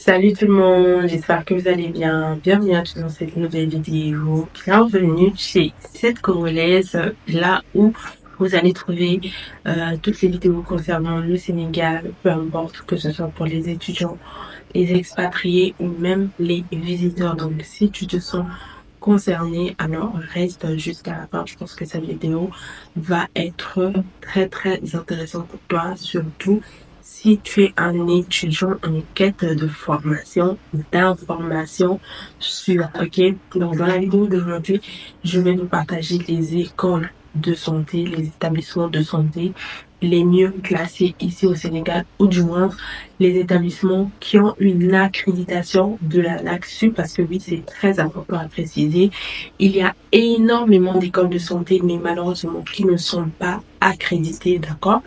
Salut tout le monde, j'espère que vous allez bien. Bienvenue à tous dans cette nouvelle vidéo. Bienvenue chez cette Congolaise, là où vous allez trouver toutes les vidéos concernant le Sénégal, peu importe que ce soit pour les étudiants, les expatriés ou même les visiteurs. Donc si tu te sens concerné, alors reste jusqu'à la fin. Je pense que cette vidéo va être très intéressante pour toi, surtout si tu es un étudiant en quête de formation, d'information sur, ok? Donc, dans la vidéo d'aujourd'hui, je vais vous partager les écoles de santé, les établissements de santé les mieux classés ici au Sénégal, ou du moins les établissements qui ont une accréditation de la NACSU, parce que oui, c'est très important à préciser. Il y a énormément d'écoles de santé, mais malheureusement qui ne sont pas accréditées, d'accord?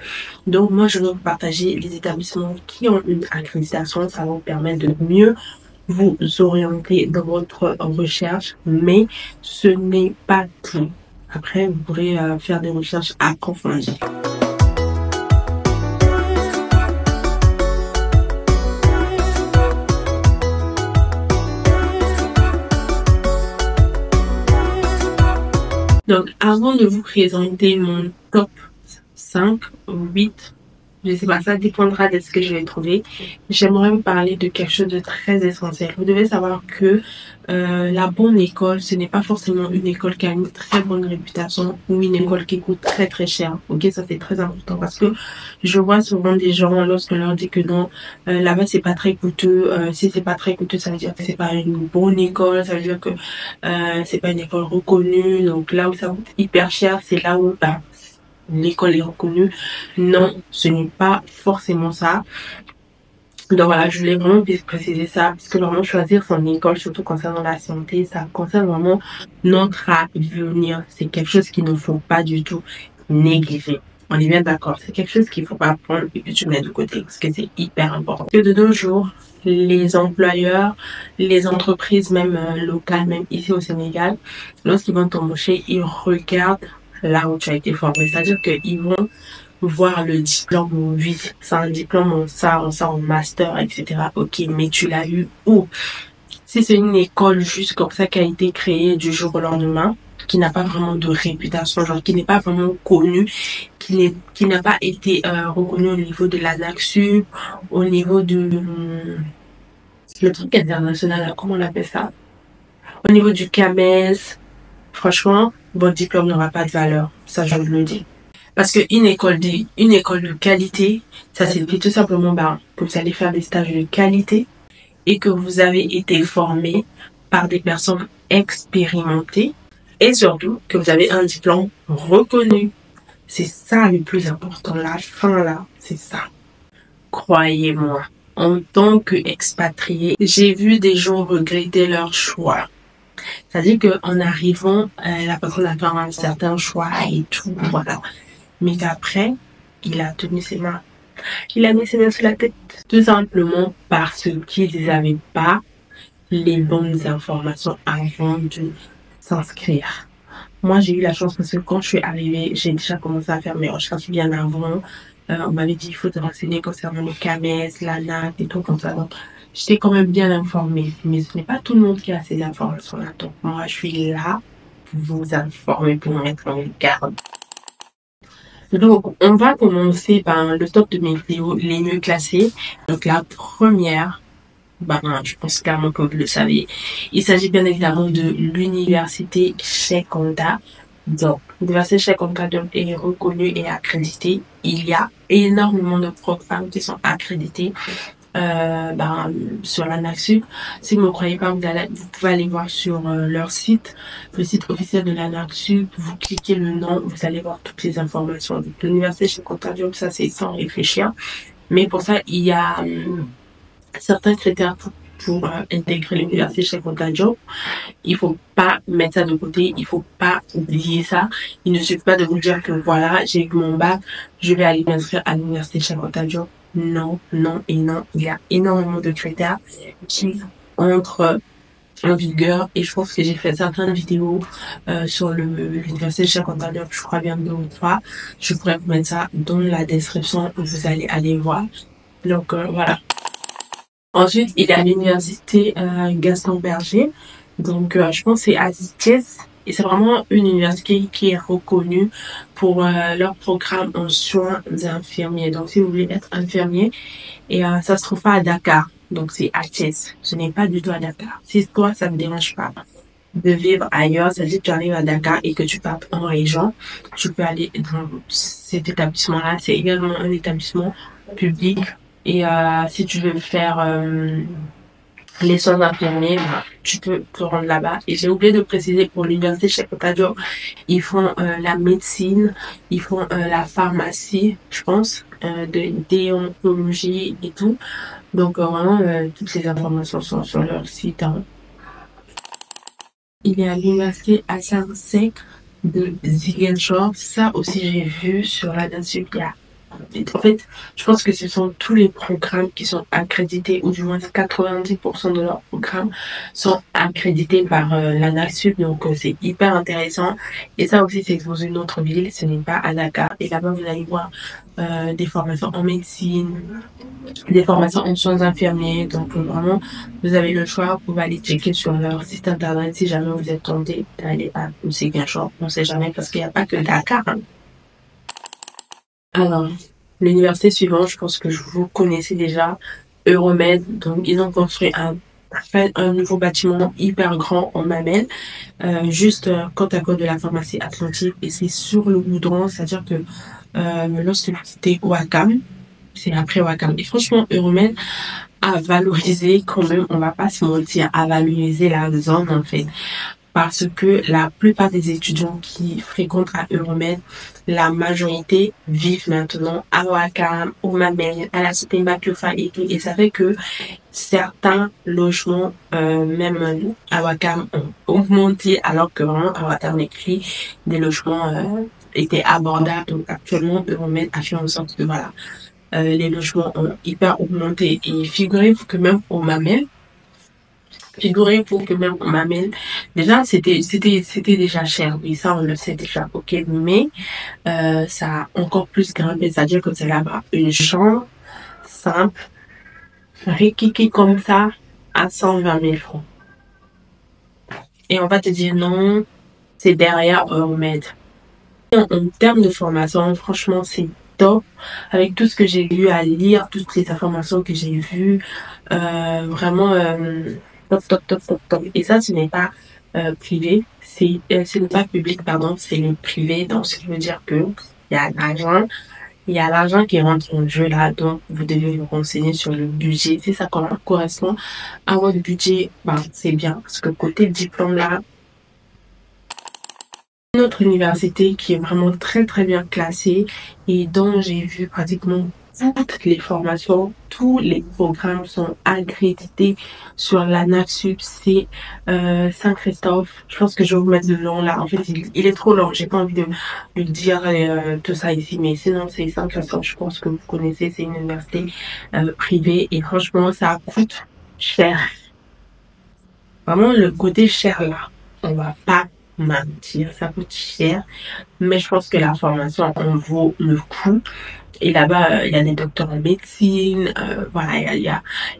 Donc moi, je vais vous partager les établissements qui ont une accréditation. Ça va vous permettre de mieux vous orienter dans votre recherche, mais ce n'est pas tout. Après, vous pourrez faire des recherches approfondies. Donc, avant de vous présenter mon top 5 ou 8, je sais pas, ça dépendra de ce que je vais trouver. J'aimerais vous parler de quelque chose de très essentiel. Vous devez savoir que la bonne école, ce n'est pas forcément une école qui a une très bonne réputation ou une école qui coûte très cher. Ok, ça c'est très important parce que je vois souvent des gens lorsqu'on leur dit que non, là-bas c'est pas très coûteux. Si c'est pas très coûteux, ça veut dire que c'est pas une bonne école, ça veut dire que c'est pas une école reconnue. Donc là où ça coûte hyper cher, c'est là où l'école est reconnue. Non, ce n'est pas forcément ça. Donc voilà, je voulais vraiment préciser ça, parce que vraiment choisir son école, surtout concernant la santé, ça concerne vraiment notre avenir. C'est quelque chose qu'il ne faut pas du tout négliger. On est bien d'accord, c'est quelque chose qu'il ne faut pas prendre et que tu mets de côté, parce que c'est hyper important. Que de nos jours, les employeurs, les entreprises même locales, même ici au Sénégal, lorsqu'ils vont t'embaucher, ils regardent là où tu as été formé. C'est-à-dire qu'ils vont voir le diplôme, oui, c'est un diplôme en master, etc. Ok, mais tu l'as eu où? Si c'est une école juste comme ça qui a été créée du jour au lendemain, qui n'a pas vraiment de réputation, genre qui n'est pas vraiment connue, qui n'a pas été reconnue au niveau de la NACSU, au niveau de le truc international, là, comment on appelle ça? Au niveau du CAMES, franchement, votre diplôme n'aura pas de valeur. Ça, je vous le dis. Parce qu'une école de qualité, ça signifie tout simplement que vous allez faire des stages de qualité et que vous avez été formé par des personnes expérimentées et surtout que vous avez un diplôme reconnu. C'est ça le plus important. La fin là, c'est ça. Croyez-moi, en tant qu'expatrié, j'ai vu des gens regretter leur choix. C'est-à-dire qu'en arrivant, la personne a fait un certain choix et tout, voilà. Mais qu'après, il a tenu ses mains. Il a mis ses mains sur la tête. Tout simplement parce qu'ils n'avaient pas les bonnes informations avant de s'inscrire. Moi, j'ai eu la chance parce que quand je suis arrivée, j'ai déjà commencé à faire mes recherches bien avant. On m'avait dit, il faut te renseigner concernant le CAMES, l'ANAT et tout comme ça. Donc, j'étais quand même bien informée. Mais ce n'est pas tout le monde qui a ces informations-là. Donc, moi, je suis là pour vous informer, pour vous mettre en garde. Donc, on va commencer par le top de mes vidéos les mieux classées. Donc, la première, je pense clairement que vous le savez. Il s'agit bien évidemment de l'université Cheikh Anta. Donc, l'université Cheikh Anta est reconnue et accréditée. Il y a énormément de programmes qui sont accrédités. Sur la NACSU. Si vous ne me croyez pas, vous pouvez aller voir sur leur site, le site officiel de la NACSU. Vous cliquez le nom, vous allez voir toutes les informations. Donc, l'université Cheikh Anta Diop, ça c'est sans réfléchir. Mais pour ça, il y a certains critères pour intégrer l'université Cheikh Anta Diop. Il faut pas mettre ça de côté, il faut pas oublier ça. Il ne suffit pas de vous dire que voilà, j'ai eu mon bac, je vais aller m'inscrire à l'université Cheikh Anta Diop. Non, non et non. Il y a énormément de critères qui entrent en vigueur et je pense que j'ai fait certaines vidéos sur l'université Cheikh Anta Diop, je crois bien 2 ou 3. Je pourrais vous mettre ça dans la description, vous allez aller voir. Donc voilà. Ensuite, il y a l'université Gaston Berger. Donc, je pense que c'est à Thiès. Et c'est vraiment une université qui est reconnue pour leur programme en soins infirmiers. Donc, si vous voulez être infirmier, et ça se trouve pas à Dakar. Donc, c'est à Thiès. Ce n'est pas du tout à Dakar. Si toi, ça ne me dérange pas de vivre ailleurs, c'est-à-dire que tu arrives à Dakar et que tu partes en région, tu peux aller dans cet établissement-là. C'est également un établissement public. Et si tu veux faire les soins infirmiers, bah, tu peux te rendre là-bas. Et j'ai oublié de préciser pour l'université Cheikh Anta Diop, ils font la médecine, ils font la pharmacie, je pense, de déontologie et tout. Donc vraiment, toutes les informations sont sur leur site, hein. Il y a l'université Hassan Sek de Ziguinchor. Ça aussi, j'ai vu sur la dessus. En fait, je pense que ce sont tous les programmes qui sont accrédités, ou du moins 90% de leurs programmes sont accrédités par la NASUB. Donc, c'est hyper intéressant. Et ça aussi, c'est dans une autre ville. Ce n'est pas à Dakar. Et là-bas, vous allez voir des formations en médecine, des formations en soins infirmiers. Donc, vraiment, vous avez le choix. Vous pouvez aller checker sur leur site internet si jamais vous êtes tenté d'aller à Ziguinchor. On ne sait jamais parce qu'il n'y a pas que Dakar, hein. Alors, l'université suivante, je pense que vous connaissez déjà, Euromed. Donc, ils ont construit un nouveau bâtiment hyper grand en Mamelles, juste côte à côte de la pharmacie Atlantique. Et c'est sur le goudron, c'est-à-dire que lorsque vous quittez Ouakam, c'est après Ouakam. Et franchement, Euromed a valorisé quand même, on va pas se mentir, a valorisé la zone en fait, parce que la plupart des étudiants qui fréquentent à Euromed, la majorité vivent maintenant à Ouakam, au Mamelles, à la cité Bakiofa et tout. Et ça fait que certains logements, même à Ouakam, ont augmenté, alors que vraiment à Ouakam, les prix des logements étaient abordables. Donc actuellement, Euromed a fait en sorte que voilà, les logements ont hyper augmenté. Et figurez-vous que même au Mamelles, déjà c'était déjà cher, oui, ça on le sait déjà, ok, mais ça a encore plus grimpé, c'est-à-dire que c'est là-bas une chambre simple, rikiki comme ça, à 120 000 francs. Et on va te dire non, c'est derrière Euromed. En termes de formation, franchement, c'est top. Avec tout ce que j'ai lu à lire, toutes les informations que j'ai vues, vraiment top, top, top, top, top. Et ça, ce n'est pas privé, ce n'est pas public, pardon, c'est le privé. Donc, ce qui veut dire que il y a l'argent qui rentre en jeu là. Donc, vous devez vous renseigner sur le budget. Si ça correspond à votre budget, bah, c'est bien. Parce que côté diplôme là, une autre université qui est vraiment très très bien classée et dont j'ai vu pratiquement toutes les formations, tous les programmes sont accrédités sur la NAFSUB, c'est Saint-Christophe. Je pense que je vais vous mettre le nom là. En fait, il est trop long. J'ai pas envie de dire tout ça ici, mais sinon c'est Saint-Christophe. Je pense que vous connaissez, c'est une université privée et franchement, ça coûte cher. Vraiment le côté cher là, on va pas mentir, ça coûte cher, mais je pense que la formation en vaut le coup. Et là-bas, il y a des docteurs en médecine, voilà, il y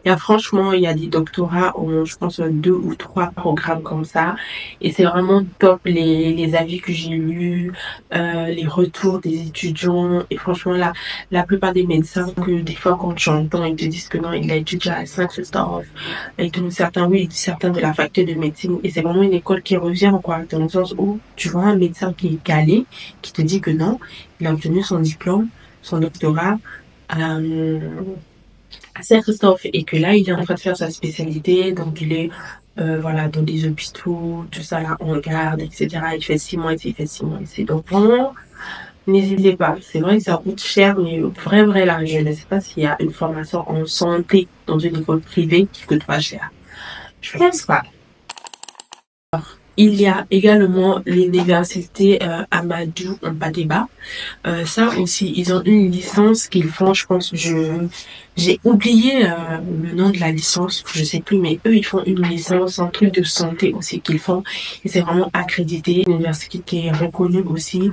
a franchement, il y a des doctorats, je pense, 2 ou 3 programmes comme ça. Et c'est vraiment top les avis que j'ai lus, les retours des étudiants. Et franchement, là, la plupart des médecins que des fois, quand j'entends, ils te disent que non, il a étudié à Saint-Christophe. Et tout, certains, oui, certains de la faculté de médecine. Et c'est vraiment une école qui revient, quoi, dans le sens où tu vois un médecin qui est calé, qui te dit que non, il a obtenu son diplôme, son doctorat à Saint-Christophe et que là il est en train de faire sa spécialité, donc il est voilà dans des hôpitaux, tout ça là on garde, etc. Il fait 6 mois ici, il fait 6 mois ici. Donc vraiment, n'hésitez pas. C'est vrai que ça coûte cher, mais vrai là, je ne sais pas s'il y a une formation en santé dans une école privée qui coûte pas cher. Je pense pas. Il y a également l'université Amadou Mbadeba. Ça aussi, ils ont une licence qu'ils font, je pense, j'ai oublié le nom de la licence, je sais plus, mais eux, ils font une licence, un truc de santé aussi qu'ils font, et c'est vraiment accrédité, une université qui est reconnue aussi,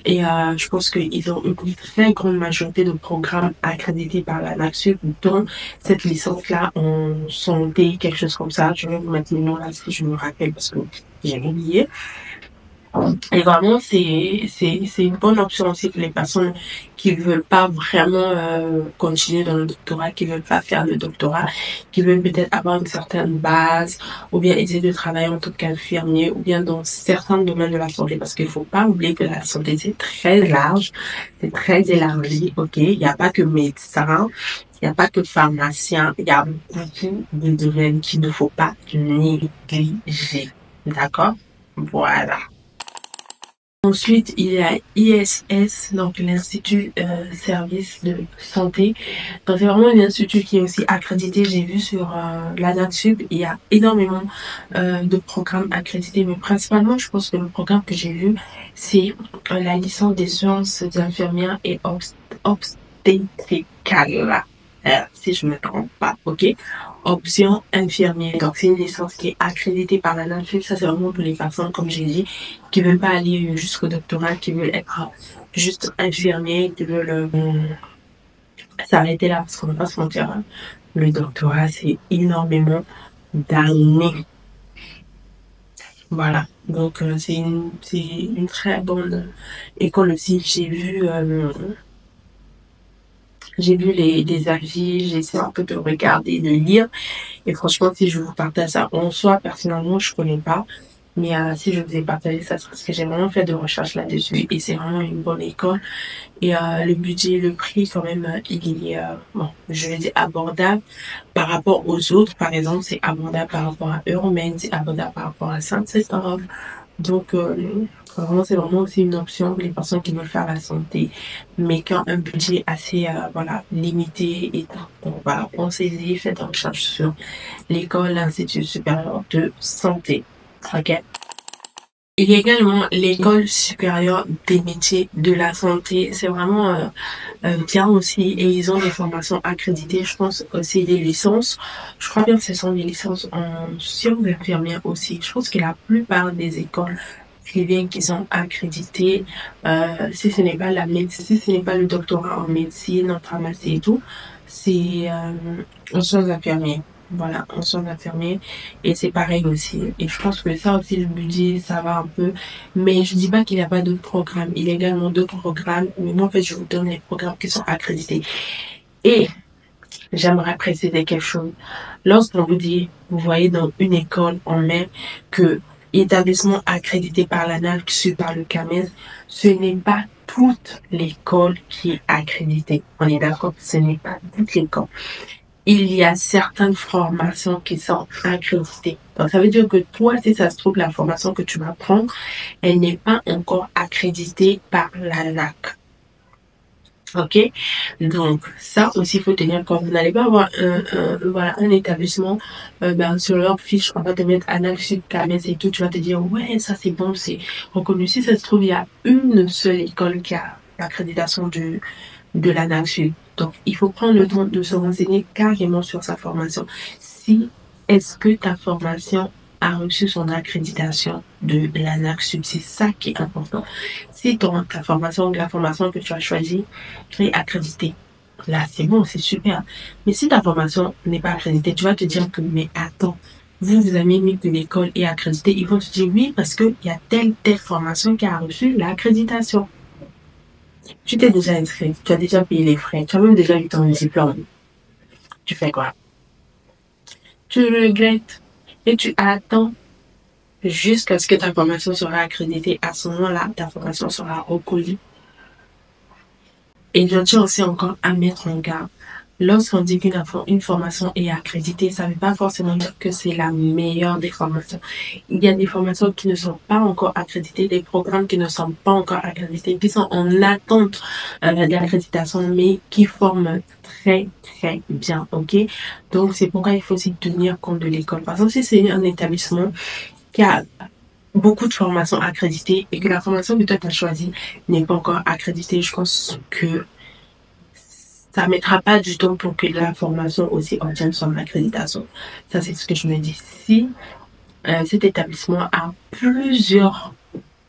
et je pense qu'ils ont une très grande majorité de programmes accrédités par la NACSUB, dont cette licence-là en santé, quelque chose comme ça. Je vais vous mettre le nom là si je me rappelle parce que j'ai oublié. Et vraiment, c'est une bonne option aussi pour les personnes qui veulent pas vraiment continuer dans le doctorat, qui veulent pas faire le doctorat, qui veulent peut-être avoir une certaine base, ou bien essayer de travailler en tant qu'infirmier, ou bien dans certains domaines de la santé, parce qu'il faut pas oublier que la santé c'est très large, c'est très élargi, ok? Il n'y a pas que médecin, il n'y a pas que pharmacien, il y a beaucoup de domaines qu'il ne faut pas négliger, d'accord? Voilà. Ensuite, il y a ISS, donc l'Institut Service de Santé. Donc, c'est vraiment un institut qui est aussi accrédité. J'ai vu sur la NACSUB, il y a énormément de programmes accrédités, mais principalement, je pense que le programme que j'ai vu, c'est la licence des sciences d'infirmière et obstétricale. Si je me trompe pas, ok. Option infirmière. Donc, c'est une licence qui est accréditée par la NACSUB. Ça, c'est vraiment pour les personnes, comme j'ai dit, qui veulent pas aller jusqu'au doctorat, qui veulent être juste infirmiers, qui veulent s'arrêter là, parce qu'on ne va pas se mentir, hein. Le doctorat, c'est énormément d'années. Voilà. Donc, c'est une très bonne école aussi. J'ai vu les avis, j'ai essayé un peu de regarder, de lire. Et franchement, si je vous partage ça en soi, personnellement, je connais pas. Mais si je vous ai partagé ça, c'est parce que j'ai vraiment fait de recherches là-dessus. Et c'est vraiment une bonne école. Et le budget, le prix, quand même, il est, bon, je vais dire abordable par rapport aux autres. Par exemple, c'est abordable par rapport à Euromed, c'est abordable par rapport à Saint-Christophe. Donc, vraiment, c'est vraiment aussi une option pour les personnes qui veulent faire la santé, mais qui ont un budget assez, voilà, limité et tout. Donc, voilà, pensez-y, faites une recherche sur l'école, l'Institut supérieur de santé. OK? Il y a également l'école supérieure des métiers de la santé. C'est vraiment bien aussi et ils ont des formations accréditées. Je pense aussi des licences. Je crois bien que ce sont des licences en sciences infirmières aussi. Je pense que la plupart des écoles privées qui sont accréditées, si ce n'est pas la médecine, si ce n'est pas le doctorat en médecine, en pharmacie et tout, c'est en sciences infirmières. Voilà, en soins infirmiers. Et c'est pareil aussi. Et je pense que ça aussi, le budget, ça va un peu. Mais je dis pas qu'il n'y a pas d'autres programmes. Il y a également d'autres programmes. Mais moi, en fait, je vous donne les programmes qui sont accrédités. Et j'aimerais préciser quelque chose. Lorsqu'on vous dit, vous voyez dans une école, on met que établissement accrédité par l'ANAQ, par le CAMES, ce n'est pas toute l'école qui est accréditée. On est d'accord? Ce n'est pas toute l'école. Il y a certaines formations qui sont accréditées. Donc, ça veut dire que toi, si ça se trouve, la formation que tu vas prendre, elle n'est pas encore accréditée par l'ANAC. OK? Donc, ça aussi, il faut tenir compte. Vous n'allez pas avoir voilà, un établissement, sur leur fiche, on va te mettre ANAC, CAMES et tout. Tu vas te dire, ouais, ça c'est bon, c'est reconnu. Si ça se trouve, il y a une seule école qui a l'accréditation de la nature. Donc, il faut prendre le temps de se renseigner carrément sur sa formation. Si, est-ce que ta formation a reçu son accréditation de la NACSUB? C'est ça qui est important. Si ta formation, la formation que tu as choisie est accréditée, là, c'est bon, c'est super. Mais si ta formation n'est pas accréditée, tu vas te dire que, mais attends, vous avez mis que l'école est accréditée. Ils vont te dire oui, parce qu'il y a telle formation qui a reçu l'accréditation. Tu t'es déjà inscrit, tu as déjà payé les frais, tu as même déjà eu ton diplôme. Tu fais quoi? Tu regrettes et tu attends jusqu'à ce que ta formation sera accréditée. À ce moment-là, ta formation sera reconnue. Et je tiens aussi encore à mettre en garde. Lorsqu'on dit qu'une formation est accréditée, ça ne veut pas forcément dire que c'est la meilleure des formations. Il y a des formations qui ne sont pas encore accréditées, des programmes qui ne sont pas encore accrédités, qui sont en attente d'accréditation, mais qui forment très, très bien, ok? Donc, c'est pourquoi il faut aussi tenir compte de l'école. Par exemple, si c'est un établissement qui a beaucoup de formations accréditées et que la formation que toi tu as choisie n'est pas encore accréditée, je pense que ça mettra pas du temps pour que la formation aussi obtienne son accréditation. Ça, c'est ce que je me dis. Si cet établissement a plusieurs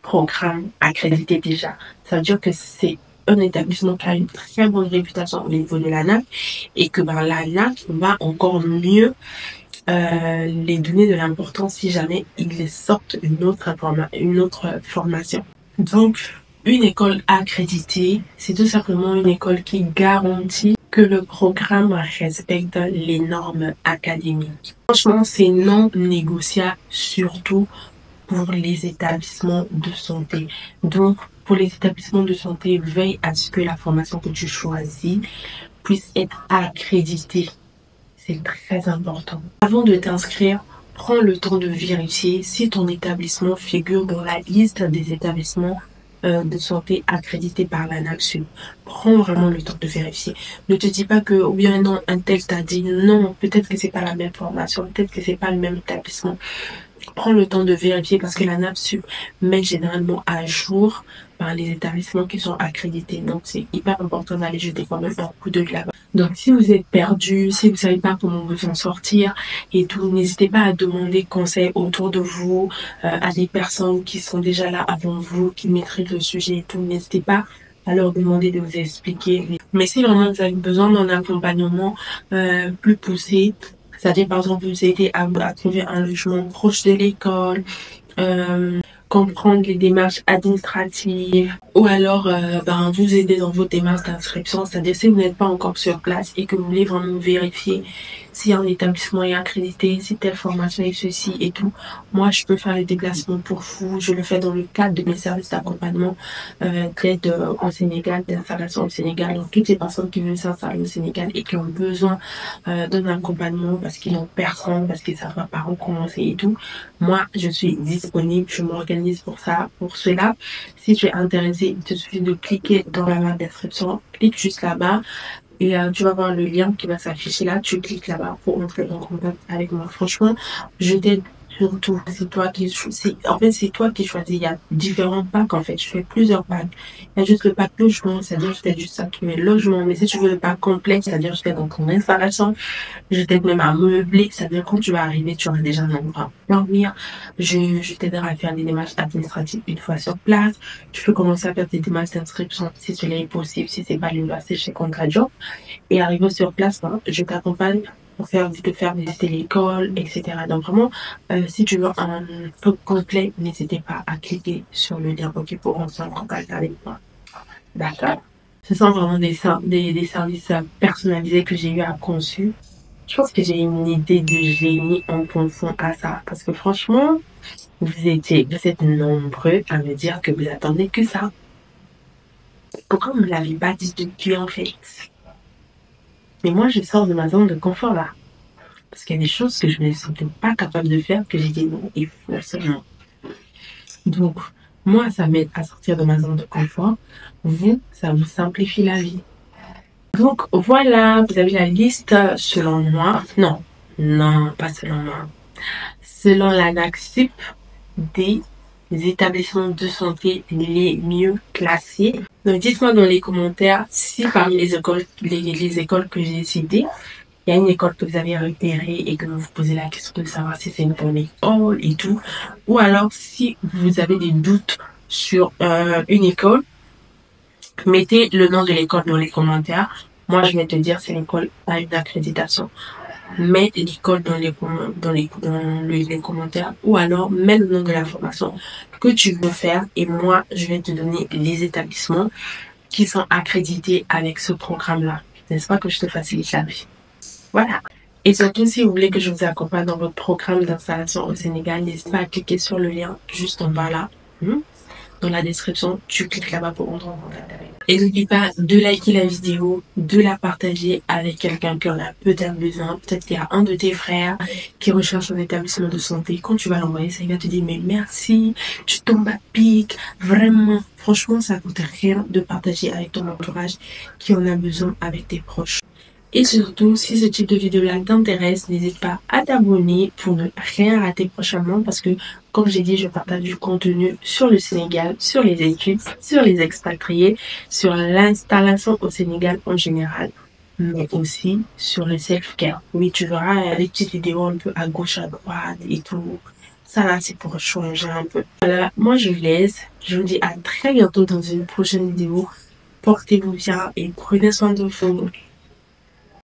programmes accrédités déjà, ça veut dire que c'est un établissement qui a une très bonne réputation au niveau de l'ANAQ et que l'ANAQ va encore mieux les donner de l'importance si jamais ils sortent une autre formation. Donc, une école accréditée, c'est tout simplement une école qui garantit que le programme respecte les normes académiques. Franchement, c'est non négociable, surtout pour les établissements de santé. Donc, pour les établissements de santé, veille à ce que la formation que tu choisis puisse être accréditée. C'est très important. Avant de t'inscrire, prends le temps de vérifier si ton établissement figure dans la liste des établissements de santé accrédités par l'ANAQ. Prends vraiment le temps de vérifier. Ne te dis pas que, ou bien non, un tel t'a dit non, peut-être que c'est pas la même formation, peut-être que c'est pas le même établissement. Prends le temps de vérifier parce que la NAPSUP met généralement à jour par les établissements qui sont accrédités. Donc, c'est hyper important d'aller jeter quand même un coup d'œil là-bas. Donc, si vous êtes perdu, si vous savez pas comment vous en sortir et tout, n'hésitez pas à demander conseil autour de vous, à des personnes qui sont déjà là avant vous, qui maîtrisent le sujet et tout. N'hésitez pas à leur demander de vous expliquer. Mais si vraiment vous avez besoin d'un accompagnement plus poussé, c'est-à-dire, par exemple, vous aider à trouver un logement proche de l'école, comprendre les démarches administratives, ou alors vous aider dans vos démarches d'inscription. C'est-à-dire, si vous n'êtes pas encore sur place et que vous voulez vraiment vérifier si un établissement est accrédité, si telle formation est ceci et tout, moi, je peux faire les déplacements pour vous. Je le fais dans le cadre de mes services d'accompagnement d'aide au Sénégal, d'installation au Sénégal. Donc, toutes les personnes qui veulent s'installer au Sénégal et qui ont besoin d'un accompagnement parce qu'ils n'ont personne, parce qu'ils savent pas par où commencer et tout, moi, je suis disponible. Je m'organise pour ça, pour cela. Si tu es intéressé, il te suffit de cliquer dans la barre description. Clique juste là-bas. Et tu vas voir le lien qui va s'afficher là. Tu cliques là-bas pour entrer en contact avec moi. Franchement, je t'aide surtout. C'est toi qui choisis. En fait, c'est toi qui choisis. Il y a différents packs, en fait. Je fais plusieurs packs. Il y a juste le pack logement, c'est-à-dire je t'aide juste à trouver le logement. Mais si tu veux le pack complet, c'est-à-dire je t'aide dans ton installation, je t'aide même à meubler, c'est-à-dire quand tu vas arriver, tu auras déjà un endroit pour dormir. Je t'aiderai à faire des démarches administratives une fois sur place. Tu peux commencer à faire des démarches d'inscription si cela est possible, si c'est pas l'université chez Contrajob. Et arrivé sur place, je t'accompagne pour te faire visiter l'école, etc. Donc vraiment, si tu veux un truc complet, n'hésitez pas à cliquer sur le lien OK pour rentrer en contact avec moi. D'accord. Ce sont vraiment des services personnalisés que j'ai eu à conçu. Je pense que j'ai une idée de génie en pensant à ça. Parce que franchement, vous êtes nombreux à me dire que vous attendez que ça. Pourquoi vous ne me l'avez pas dit depuis en fait? Mais moi, je sors de ma zone de confort là. Parce qu'il y a des choses que je ne me sentais pas capable de faire, que j'ai dit non, il faut absolument. Donc, moi, ça m'aide à sortir de ma zone de confort. Vous, ça vous simplifie la vie. Donc, voilà, vous avez la liste selon moi. Non, pas selon moi. Selon la NACSUP des établissements de santé les mieux classés. Donc, dites-moi dans les commentaires si parmi les écoles que j'ai citées, il y a une école que vous avez repérée et que vous vous posez la question de savoir si c'est une bonne école et tout. Ou alors, si vous avez des doutes sur une école, mettez le nom de l'école dans les commentaires. Moi, je vais te dire si l'école a une accréditation. Mets l'école dans les commentaires ou alors mets le nom de la formation que tu veux faire et moi, je vais te donner les établissements qui sont accrédités avec ce programme-là. N'est-ce pas que je te facilite la vie? Voilà. Et surtout, si vous voulez que je vous accompagne dans votre programme d'installation au Sénégal, n'hésitez pas à cliquer sur le lien juste en bas là. Dans la description, tu cliques là-bas pour entrer en contact avec moi. Et n'oublie pas de liker la vidéo, de la partager avec quelqu'un qui en a peut-être besoin. Peut-être qu'il y a un de tes frères qui recherche un établissement de santé. Quand tu vas l'envoyer, ça va te dire mais merci, tu tombes à pic. Vraiment, franchement, ça coûte rien de partager avec ton entourage qui en a besoin avec tes proches. Et surtout, si ce type de vidéo-là t'intéresse, n'hésite pas à t'abonner pour ne rien rater prochainement parce que, comme j'ai dit, je partage du contenu sur le Sénégal, sur les études, sur les expatriés, sur l'installation au Sénégal en général, mais aussi sur le self-care. Oui, tu verras des petites vidéos un peu à gauche, à droite et tout. Ça là, c'est pour changer un peu. Voilà, moi je vous laisse. Je vous dis à très bientôt dans une prochaine vidéo. Portez-vous bien et prenez soin de vous.